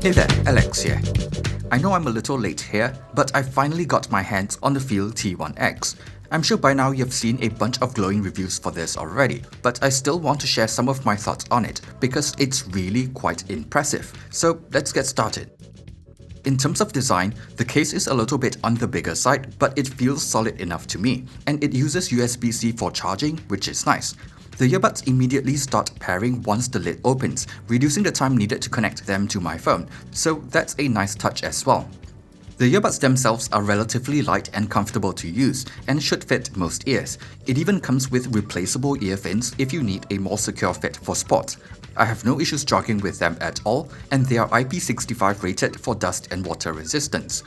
Hey there, Alex here. I know I'm a little late here, but I finally got my hands on the FIIL T1X. I'm sure by now you've seen a bunch of glowing reviews for this already, but I still want to share some of my thoughts on it because it's really quite impressive. So let's get started. In terms of design, the case is a little bit on the bigger side, but it feels solid enough to me, and it uses USB-C for charging, which is nice. The earbuds immediately start pairing once the lid opens, reducing the time needed to connect them to my phone, so that's a nice touch as well. The earbuds themselves are relatively light and comfortable to use, and should fit most ears. It even comes with replaceable ear fins if you need a more secure fit for sports. I have no issues jogging with them at all, and they are IP65 rated for dust and water resistance.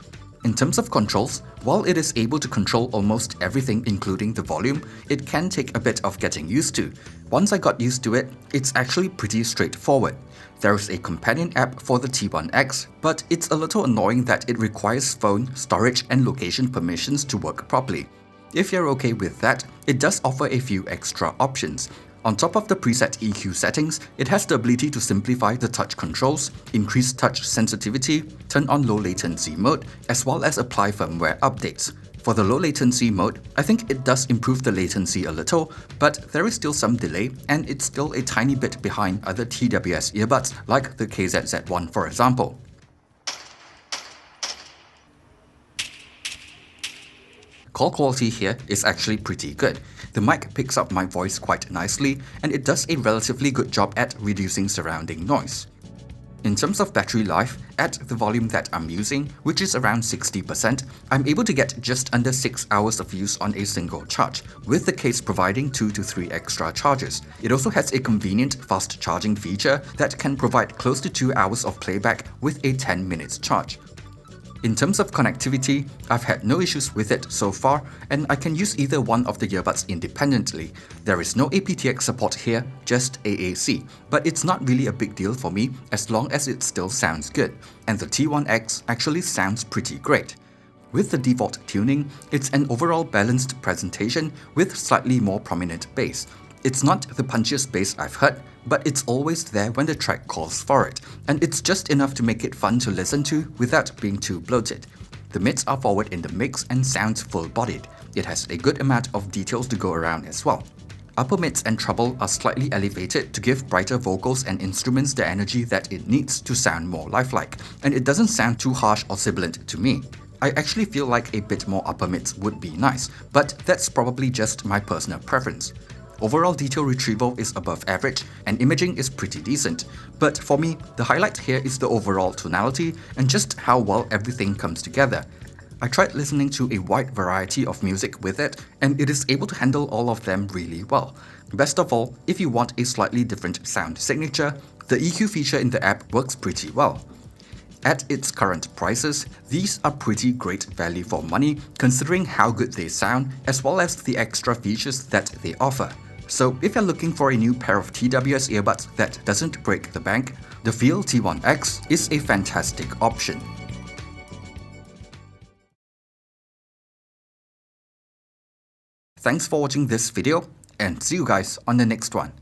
In terms of controls, while it is able to control almost everything including the volume, it can take a bit of getting used to. Once I got used to it, it's actually pretty straightforward. There is a companion app for the T1X, but it's a little annoying that it requires phone, storage and location permissions to work properly. If you're okay with that, it does offer a few extra options. On top of the preset EQ settings, it has the ability to simplify the touch controls, increase touch sensitivity, turn on low latency mode, as well as apply firmware updates. For the low latency mode, I think it does improve the latency a little, but there is still some delay and it's still a tiny bit behind other TWS earbuds like the KZZ1 for example. Call quality here is actually pretty good. The mic picks up my voice quite nicely, and it does a relatively good job at reducing surrounding noise. In terms of battery life, at the volume that I'm using, which is around 60%, I'm able to get just under 6 hours of use on a single charge, with the case providing 2 to 3 extra charges. It also has a convenient fast charging feature that can provide close to 2 hours of playback with a 10 minutes charge. In terms of connectivity, I've had no issues with it so far, and I can use either one of the earbuds independently. There is no aptX support here, just AAC, but it's not really a big deal for me as long as it still sounds good, and the T1X actually sounds pretty great. With the default tuning, it's an overall balanced presentation with slightly more prominent bass. It's not the punchiest bass I've heard, but it's always there when the track calls for it, and it's just enough to make it fun to listen to without being too bloated. The mids are forward in the mix and sounds full-bodied. It has a good amount of details to go around as well. Upper mids and treble are slightly elevated to give brighter vocals and instruments the energy that it needs to sound more lifelike, and it doesn't sound too harsh or sibilant to me. I actually feel like a bit more upper mids would be nice, but that's probably just my personal preference. Overall detail retrieval is above average and imaging is pretty decent, but for me, the highlight here is the overall tonality and just how well everything comes together. I tried listening to a wide variety of music with it, and it is able to handle all of them really well. Best of all, if you want a slightly different sound signature, the EQ feature in the app works pretty well. At its current prices, these are pretty great value for money considering how good they sound as well as the extra features that they offer. So if you're looking for a new pair of TWS earbuds that doesn't break the bank, the FIIL T1X is a fantastic option. Thanks for watching this video, and see you guys on the next one.